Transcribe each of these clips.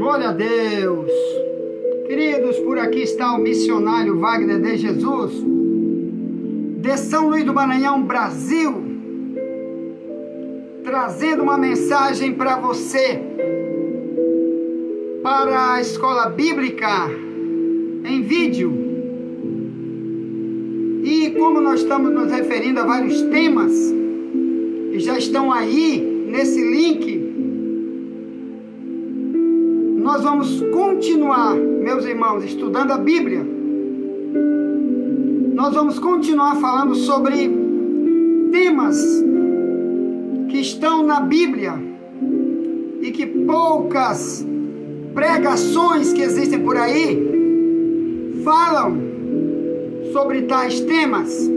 Glória a Deus. Queridos, por aqui está o missionário Wagner de Jesus, de São Luís do Maranhão, Brasil, trazendo uma mensagem para você, para a escola bíblica em vídeo. E como nós estamos nos referindo a vários temas que já estão aí nesse link, nós vamos continuar, meus irmãos, estudando a Bíblia. Nós vamos continuar falando sobre temas que estão na Bíblia e que poucas pregações que existem por aí falam sobre tais temas.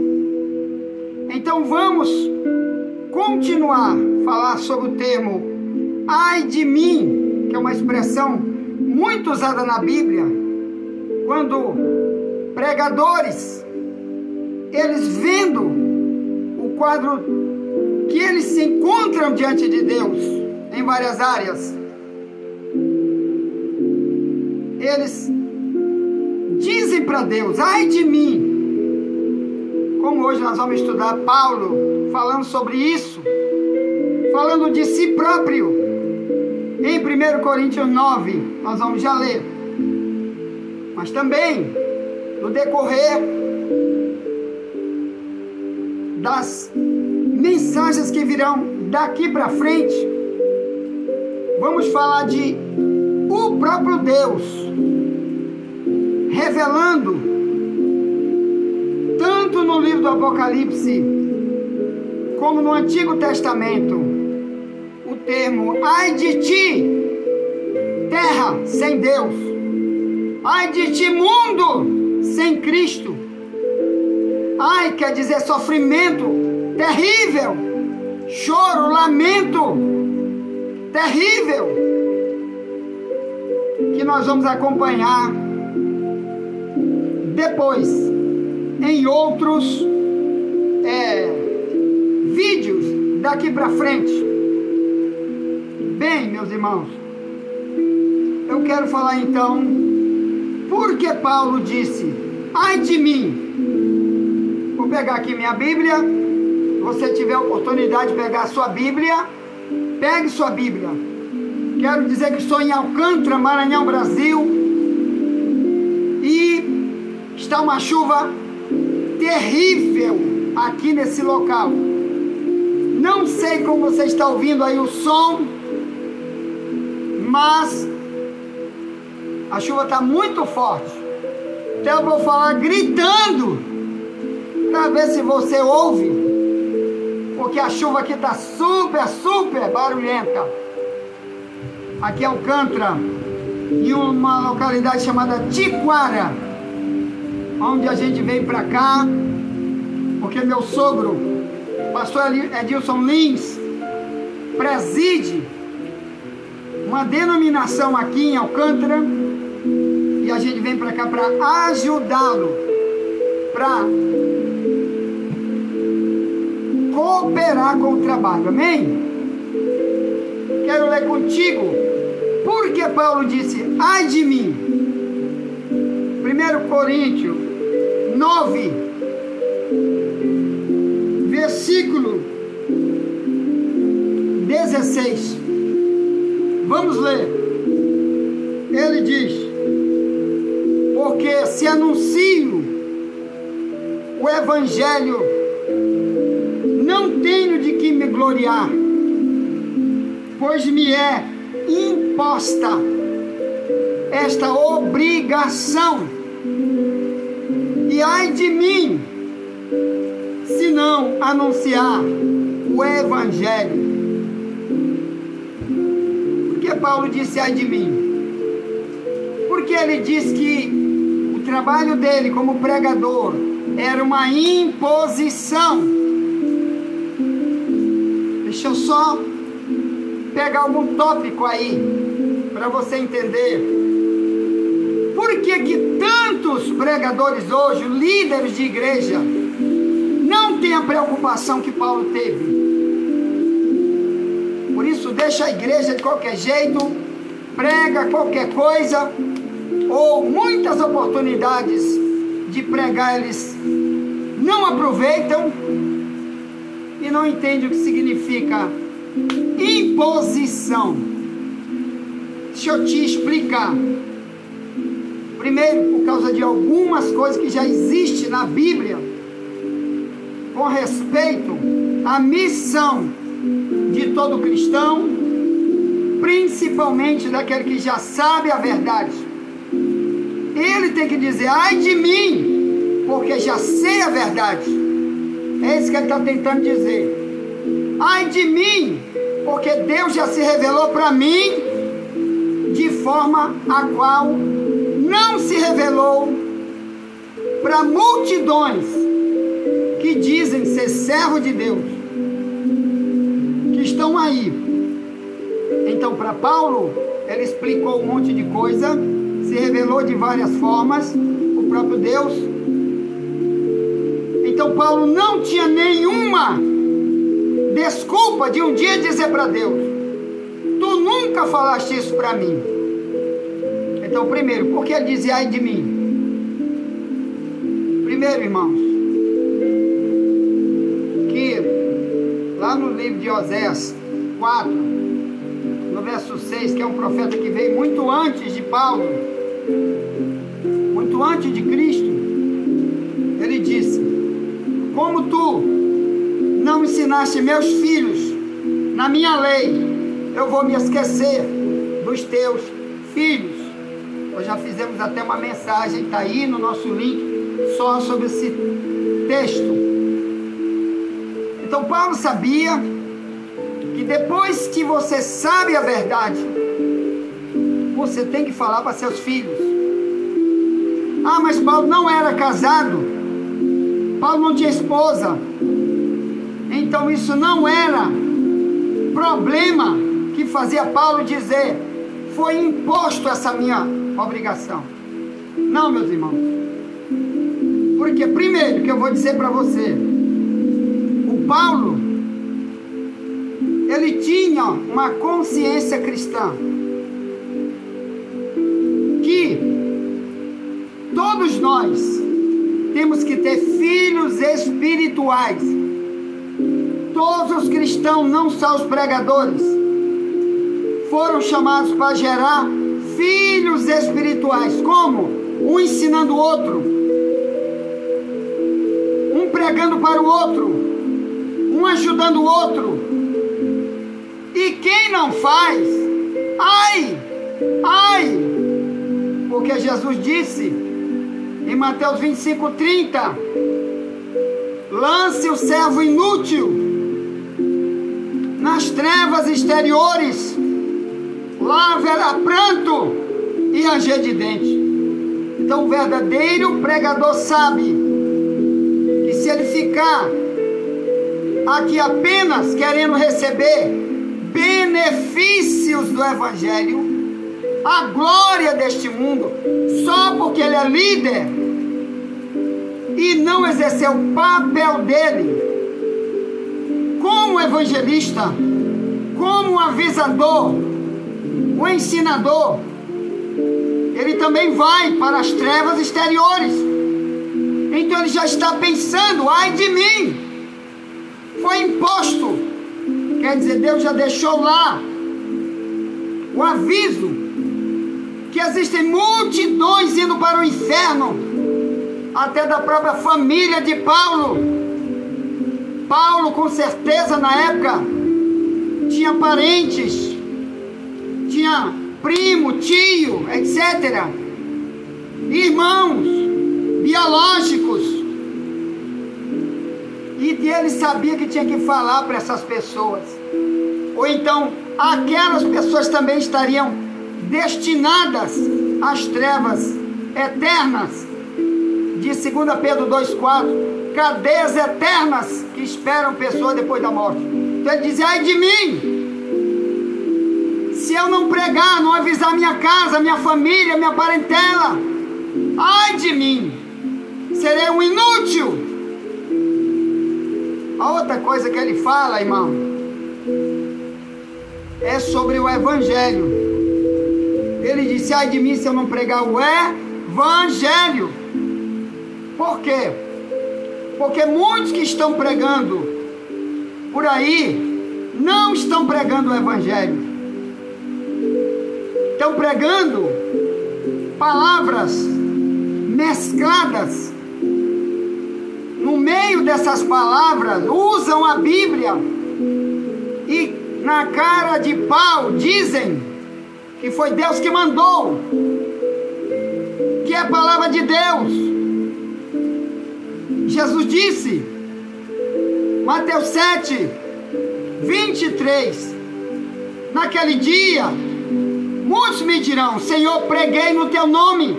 Então vamos continuar a falar sobre o termo ai de mim, que é uma expressão muito usada na Bíblia, quando pregadores, eles vendo o quadro que eles se encontram diante de Deus em várias áreas, eles dizem para Deus, ai de mim, como hoje nós vamos estudar Paulo falando sobre isso, falando de si próprio. Em 1 Coríntios 9, nós vamos já ler. Mas também, no decorrer das mensagens que virão daqui para frente, vamos falar de o próprio Deus, revelando, tanto no livro do Apocalipse, como no Antigo Testamento, o termo ai de ti, terra sem Deus, ai de ti, mundo sem Cristo. Ai quer dizer sofrimento terrível, choro, lamento terrível, que nós vamos acompanhar depois em outros vídeos daqui para frente. Bem, meus irmãos, eu quero falar então, por que Paulo disse, ai de mim? Vou pegar aqui minha Bíblia, se você tiver a oportunidade de pegar a sua Bíblia, pegue sua Bíblia. Quero dizer que estou em Alcântara, Maranhão, Brasil, e está uma chuva terrível aqui nesse local. Não sei como você está ouvindo aí o som, mas a chuva está muito forte. Então eu vou falar gritando para ver se você ouve, porque a chuva aqui está super barulhenta. Aqui é Alcântara, em uma localidade chamada Tiquara, onde a gente veio para cá, porque meu sogro, pastor Edilson Lins, preside uma denominação aqui em Alcântara, e a gente vem para cá para ajudá-lo, para cooperar com o trabalho, amém? Quero ler contigo, porque Paulo disse, ai de mim, 1 Coríntios 9, versículo 16, vamos ler. Ele diz, porque se anuncio o Evangelho, não tenho de que me gloriar, pois me é imposta esta obrigação, e ai de mim, se não anunciar o Evangelho. Paulo disse ai de mim, porque ele diz que o trabalho dele como pregador era uma imposição. Deixa eu só pegar algum tópico aí para você entender por que tantos pregadores hoje, líderes de igreja, não têm a preocupação que Paulo teve. Por isso deixa a igreja de qualquer jeito, prega qualquer coisa, ou muitas oportunidades de pregar eles não aproveitam e não entendem o que significa imposição. Deixa eu te explicar. Primeiro, por causa de algumas coisas que já existem na Bíblia com respeito à missão de todo cristão, principalmente daquele que já sabe a verdade. Ele tem que dizer: ai de mim, porque já sei a verdade. É isso que ele está tentando dizer. Ai de mim, porque Deus já se revelou para mim de forma a qual não se revelou para multidões que dizem ser servo de Deus, que estão aí. Então, para Paulo, ele explicou um monte de coisa, se revelou de várias formas, o próprio Deus. Então, Paulo não tinha nenhuma desculpa de um dia dizer para Deus: tu nunca falaste isso para mim. Então, primeiro, por que ele dizia ai de mim? Primeiro, irmãos, que lá no livro de Oséias 4, no verso 6, que é um profeta que veio muito antes de Paulo, muito antes de Cristo, ele disse: como tu não ensinaste meus filhos na minha lei, eu vou me esquecer dos teus filhos. Nós já fizemos até uma mensagem, está aí no nosso link, só sobre esse texto. Então Paulo sabia que depois que você sabe a verdade, você tem que falar para seus filhos. Ah, mas Paulo não era casado, Paulo não tinha esposa, então isso não era problema que fazia Paulo dizer: foi imposto essa minha obrigação. Não, meus irmãos. Porque primeiro que eu vou dizer para você, o Paulo, ele tinha uma consciência cristã, que todos nós temos que ter filhos espirituais. Todos os cristãos, não só os pregadores, foram chamados para gerar filhos espirituais. Como? Um ensinando o outro, um pregando para o outro, um ajudando o outro. E quem não faz, ai, ai, porque Jesus disse em Mateus 25:30: lance o servo inútil nas trevas exteriores, lá haverá pranto e ranger de dente. Então o verdadeiro pregador sabe que se ele ficar aqui apenas querendo receber benefícios do Evangelho, a glória deste mundo, só porque ele é líder, e não exercer o papel dele como evangelista, como avisador, o ensinador, ele também vai para as trevas exteriores. Então ele já está pensando: ai de mim, foi imposto. Quer dizer, Deus já deixou lá o aviso que existem multidões indo para o inferno, até da própria família de Paulo. Paulo, com certeza, na época, tinha parentes, tinha primo, tio, etc., irmãos biológicos, e ele sabia que tinha que falar para essas pessoas, ou então aquelas pessoas também estariam destinadas às trevas eternas, de 2 Pedro 2,4, cadeias eternas que esperam pessoas depois da morte. Então ele dizia: ai de mim, se eu não pregar, não avisar minha casa, minha família, minha parentela, ai de mim, serei um inútil. A outra coisa que ele fala, irmão, é sobre o Evangelho. Ele disse: ai de mim se eu não pregar o evangelho. Por quê? Porque muitos que estão pregando por aí não estão pregando o evangelho. Estão pregando palavras mescladas. No meio dessas palavras, usam a Bíblia e na cara de pau dizem que foi Deus que mandou, que é a palavra de Deus. Jesus disse, Mateus 7, 23, naquele dia, muitos me dirão: Senhor, preguei no teu nome,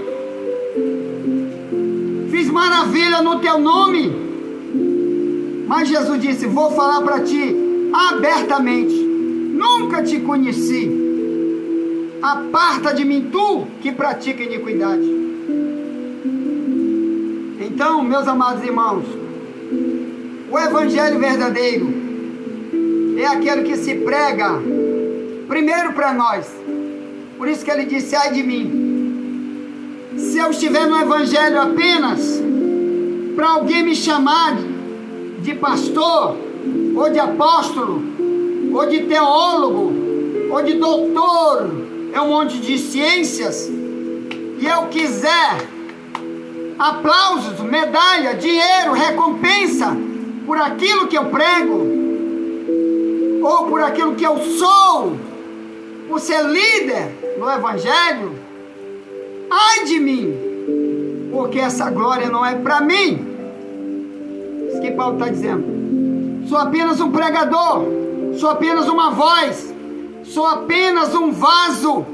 fiz maravilha no teu nome. Mas Jesus disse: vou falar para ti abertamente, nunca te conheci, aparta de mim tu que pratica iniquidade. Então, meus amados irmãos, o evangelho verdadeiro é aquele que se prega primeiro para nós. Por isso que ele disse: ai de mim, se eu estiver no evangelho apenas para alguém me chamar de pastor, ou de apóstolo, ou de teólogo, ou de doutor, é um monte de ciências, e eu quiser aplausos, medalha, dinheiro, recompensa por aquilo que eu prego, ou por aquilo que eu sou, por ser líder no evangelho, ai de mim, porque essa glória não é para mim. Isso que Paulo está dizendo. Sou apenas um pregador, sou apenas uma voz, sou apenas um vaso,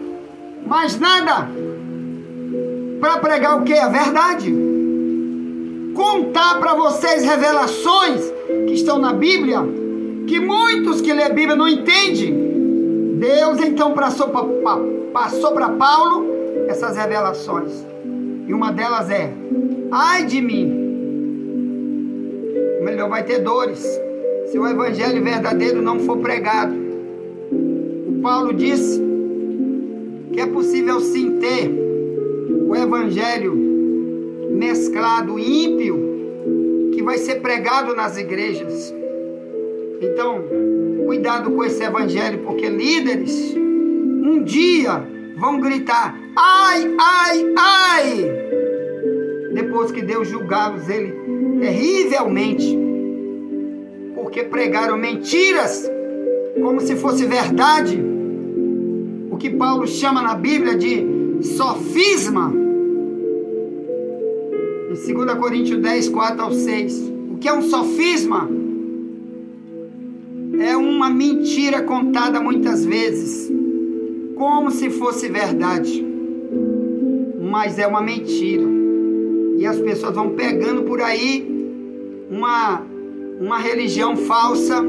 mais nada, para pregar o que? A verdade. Contar para vocês revelações que estão na Bíblia, que muitos que lê a Bíblia não entendem. Deus então passou para Paulo essas revelações. E uma delas é: ai de mim, melhor vai ter dores se o evangelho verdadeiro não for pregado. O Paulo disse que é possível sim ter o evangelho mesclado, ímpio, que vai ser pregado nas igrejas. Então, cuidado com esse evangelho, porque líderes um dia vão gritar: ai, ai, ai, depois que Deus julgá-los ele terrivelmente, porque pregaram mentiras como se fosse verdade, o que Paulo chama na Bíblia de sofisma, em 2 Coríntios 10, 4 ao 6. O que é um sofisma? É uma mentira contada muitas vezes como se fosse verdade, mas é uma mentira, e as pessoas vão pegando por aí uma religião falsa,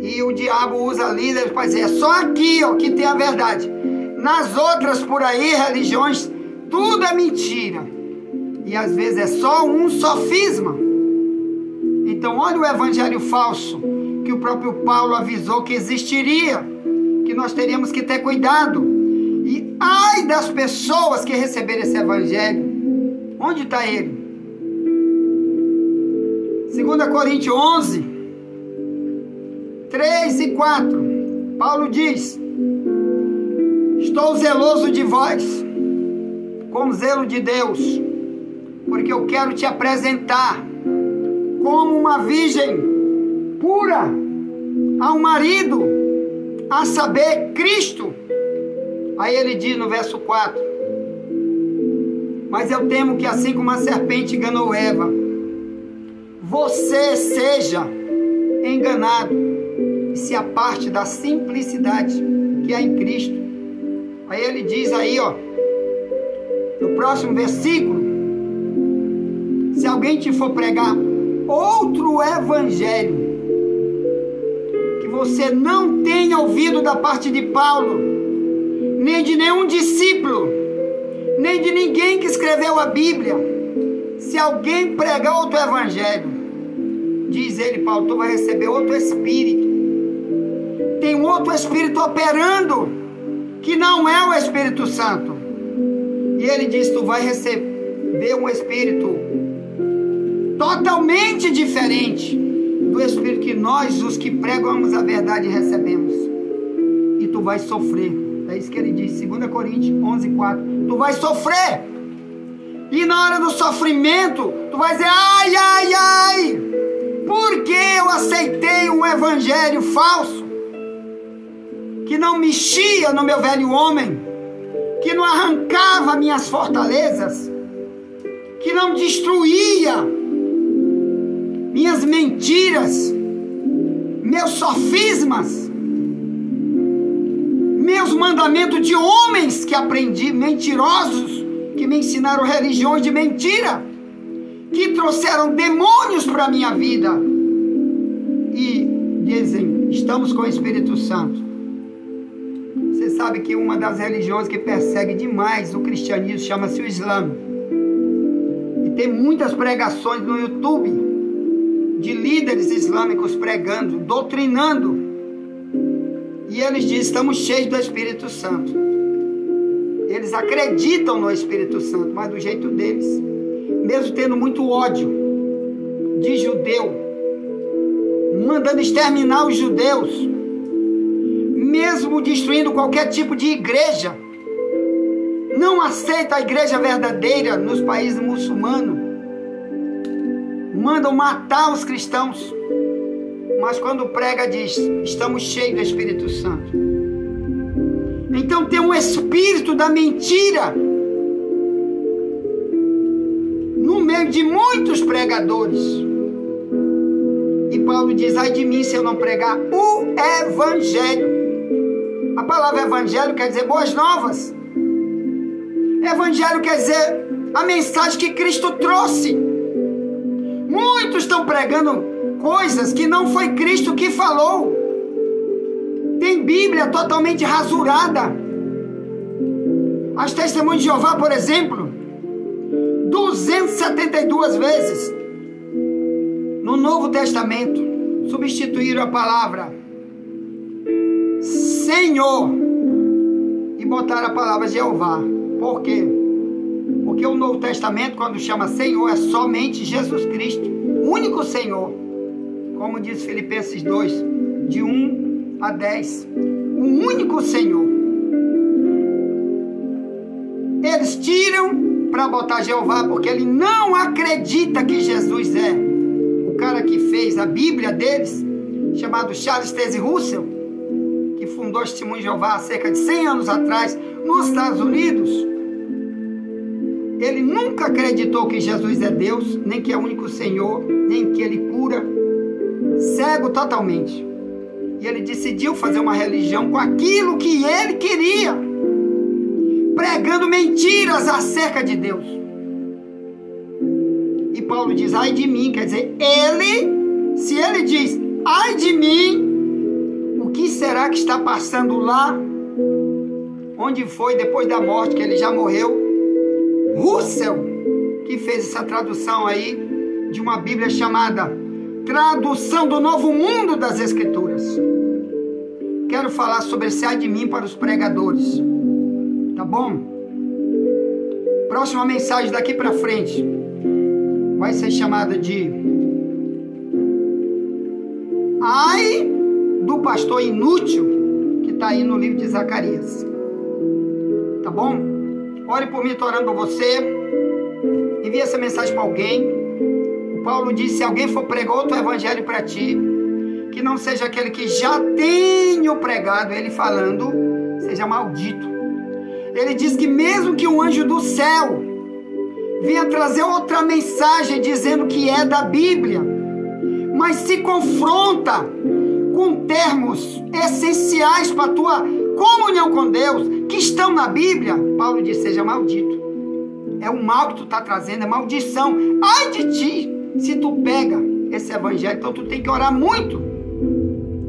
e o diabo usa líderes para dizer: é só aqui ó, que tem a verdade, nas outras por aí religiões tudo é mentira, e às vezes é só um sofisma. Então olha o evangelho falso que o próprio Paulo avisou que existiria, que nós teríamos que ter cuidado. E ai das pessoas que receberem esse evangelho. Onde está ele? 2 Coríntios 11, 3 e 4. Paulo diz: estou zeloso de vós, com zelo de Deus, porque eu quero te apresentar como uma virgem pura ao marido, a saber, Cristo. Aí ele diz no verso 4: mas eu temo que assim como a serpente enganou Eva, você seja enganado e se aparte da simplicidade que há em Cristo. Aí ele diz aí, ó, no próximo versículo: se alguém te for pregar outro evangelho que você não tenha ouvido da parte de Paulo, nem de nenhum discípulo, nem de ninguém que escreveu a Bíblia, se alguém pregar outro evangelho, diz ele, Paulo, tu vai receber outro espírito. Tem um outro espírito operando que não é o Espírito Santo. E ele diz: tu vai receber um Espírito totalmente diferente do Espírito que nós, os que pregamos a verdade, recebemos. E tu vai sofrer. É isso que ele diz, 2 Coríntios 11:4. Tu vai sofrer. E na hora do sofrimento, tu vai dizer: ai, ai, ai, porque eu aceitei um evangelho falso, que não mexia no meu velho homem, que não arrancava minhas fortalezas, que não destruía minhas mentiras, meus sofismas, meus mandamentos de homens que aprendi, mentirosos, que me ensinaram religiões de mentira, que trouxeram demônios para a minha vida. E dizem: estamos com o Espírito Santo. Você sabe que uma das religiões que persegue demais o cristianismo chama-se o Islã. E tem muitas pregações no YouTube de líderes islâmicos pregando, doutrinando. E eles dizem: estamos cheios do Espírito Santo. Eles acreditam no Espírito Santo, mas do jeito deles. Mesmo tendo muito ódio de judeu, mandando exterminar os judeus, mesmo destruindo qualquer tipo de igreja, não aceita a igreja verdadeira nos países muçulmanos, mandam matar os cristãos, mas quando prega diz: estamos cheios do Espírito Santo. Então tem um espírito da mentira no meio de muitos pregadores. E Paulo diz: ai de mim se eu não pregar o evangelho. A palavra evangelho quer dizer boas novas. Evangelho quer dizer a mensagem que Cristo trouxe. Muitos estão pregando coisas que não foi Cristo que falou. Tem Bíblia totalmente rasurada. As Testemunhas de Jeová, por exemplo, 272 vezes no Novo Testamento substituíram a palavra Senhor e botaram a palavra Jeová. Por quê? Porque o Novo Testamento, quando chama Senhor, é somente Jesus Cristo, o único Senhor. Como diz Filipenses 2, de 1 a 10, o único Senhor. Eles tiram para botar Jeová, porque ele não acredita que Jesus é o cara que fez a Bíblia deles, chamado Charles Taze Russell, que fundou o Testemunho de Jeová há cerca de 100 anos atrás, nos Estados Unidos. Ele nunca acreditou que Jesus é Deus, nem que é o único Senhor, nem que ele cura, cego totalmente. E ele decidiu fazer uma religião com aquilo que ele queria, pregando mentiras acerca de Deus. E Paulo diz: ai de mim, quer dizer, se ele diz ai de mim, o que será que está passando lá, onde foi depois da morte, que ele já morreu? Russell, que fez essa tradução aí de uma Bíblia chamada Tradução do Novo Mundo das Escrituras. Quero falar sobre esse ai de mim para os pregadores, tá bom? Próxima mensagem daqui para frente vai ser chamada de ai do pastor inútil, que está aí no livro de Zacarias, tá bom? Ore por mim, estou orando por você. Envie essa mensagem para alguém. O Paulo disse: se alguém for pregar outro evangelho para ti, que não seja aquele que já tenho pregado, ele falando, seja maldito. Ele diz que mesmo que um anjo do céu venha trazer outra mensagem dizendo que é da Bíblia, mas se confronta com termos essenciais para a tua comunhão com Deus, que estão na Bíblia, Paulo diz: seja maldito. É o mal que tu está trazendo, é maldição. Ai de ti, se tu pega esse evangelho. Então tu tem que orar muito.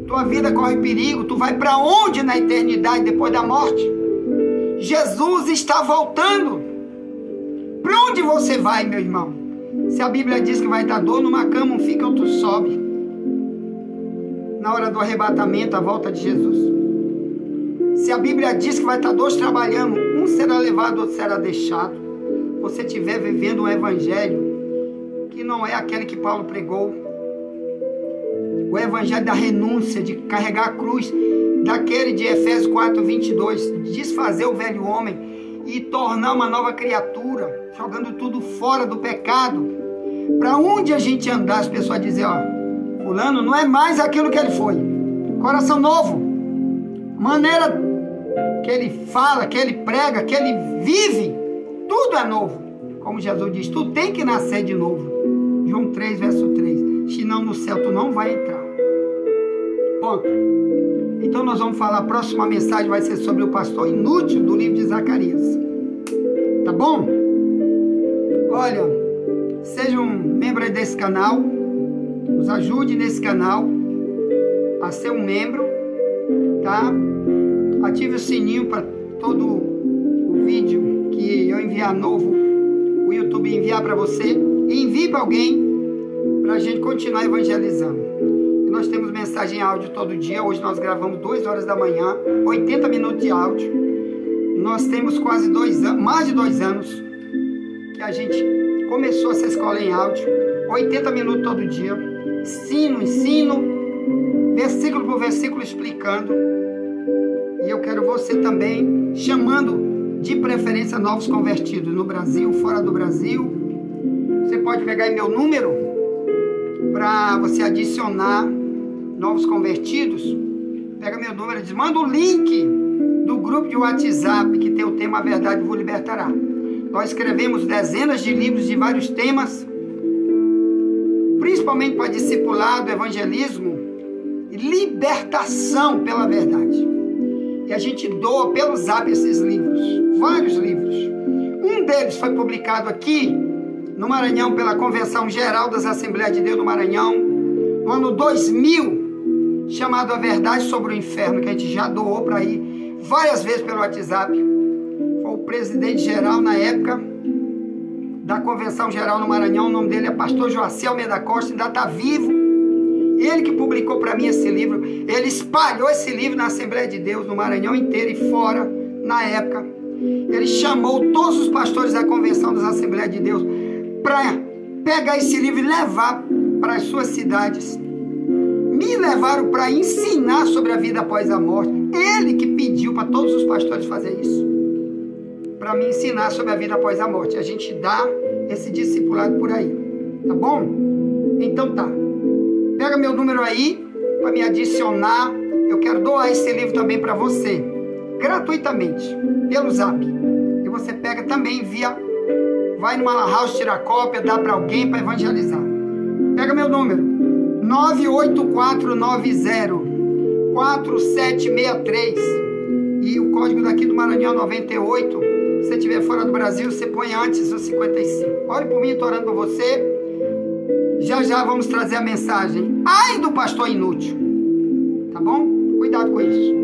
Tua vida corre perigo. Tu vai para onde na eternidade depois da morte? Jesus está voltando. Para onde você vai, meu irmão? Se a Bíblia diz que vai dar dor numa cama, um fica, outro sobe. Na hora do arrebatamento, a volta de Jesus. Se Se a Bíblia diz que vai estar dois trabalhando, um será levado, outro será deixado. Você estiver vivendo um evangelho que não é aquele que Paulo pregou, o evangelho da renúncia, de carregar a cruz, daquele de Efésios 4, 22, desfazer o velho homem e tornar uma nova criatura, jogando tudo fora do pecado. Para onde a gente andar, as pessoas dizem, ó, fulano não é mais aquilo que ele foi. Coração novo, maneira que ele fala, que ele prega, que ele vive, tudo é novo. Como Jesus diz, tu tem que nascer de novo. João 3, verso 3. Senão no céu tu não vai entrar. Ponto. Então nós vamos falar, a próxima mensagem vai ser sobre o pastor inútil do livro de Zacarias. Tá bom? Olha, seja um membro desse canal, nos ajude nesse canal a ser um membro, tá? Ative o sininho para todo o vídeo que eu enviar novo, o YouTube enviar para você, e envie para alguém para a gente continuar evangelizando. E nós temos mensagem em áudio todo dia. Hoje nós gravamos 2 horas da manhã, 80 minutos de áudio. Nós temos quase 2 anos, mais de 2 anos que a gente começou essa escola em áudio, 80 minutos todo dia, ensino, versículo por versículo explicando. E eu quero você também chamando de preferência novos convertidos no Brasil, fora do Brasil. Você pode pegar aí meu número para você adicionar novos convertidos. Pega meu número, manda o link do grupo de WhatsApp que tem o tema A Verdade Vos Libertará. Nós escrevemos dezenas de livros de vários temas, principalmente para discipulado, evangelismo e libertação pela verdade. E a gente doa pelo Zap esses livros, vários livros. Um deles foi publicado aqui no Maranhão pela Convenção Geral das Assembleias de Deus do Maranhão, no ano 2000, chamado A Verdade sobre o Inferno, que a gente já doou para ir várias vezes pelo WhatsApp. Foi o presidente geral na época da Convenção Geral no Maranhão, o nome dele é pastor Joacir Almeida Costa, ainda está vivo. Ele que publicou para mim esse livro, ele espalhou esse livro na Assembleia de Deus, no Maranhão inteiro e fora, na época. Ele chamou todos os pastores da Convenção das Assembleias de Deus para pegar esse livro e levar para as suas cidades. Me levaram para ensinar sobre a vida após a morte. Ele que pediu para todos os pastores fazer isso, para me ensinar sobre a vida após a morte. A gente dá esse discipulado por aí, tá bom? Então tá. Pega meu número aí para me adicionar. Eu quero doar esse livro também para você, gratuitamente, pelo Zap. E você pega também via, vai numa lan house, tira a cópia, dá para alguém para evangelizar. Pega meu número, 984904763. E o código daqui do Maranhão 98. Se você estiver fora do Brasil, você põe antes o 55. Ore por mim, estou orando por você. Já já vamos trazer a mensagem. Ai do pastor inútil. Tá bom? Cuidado com isso.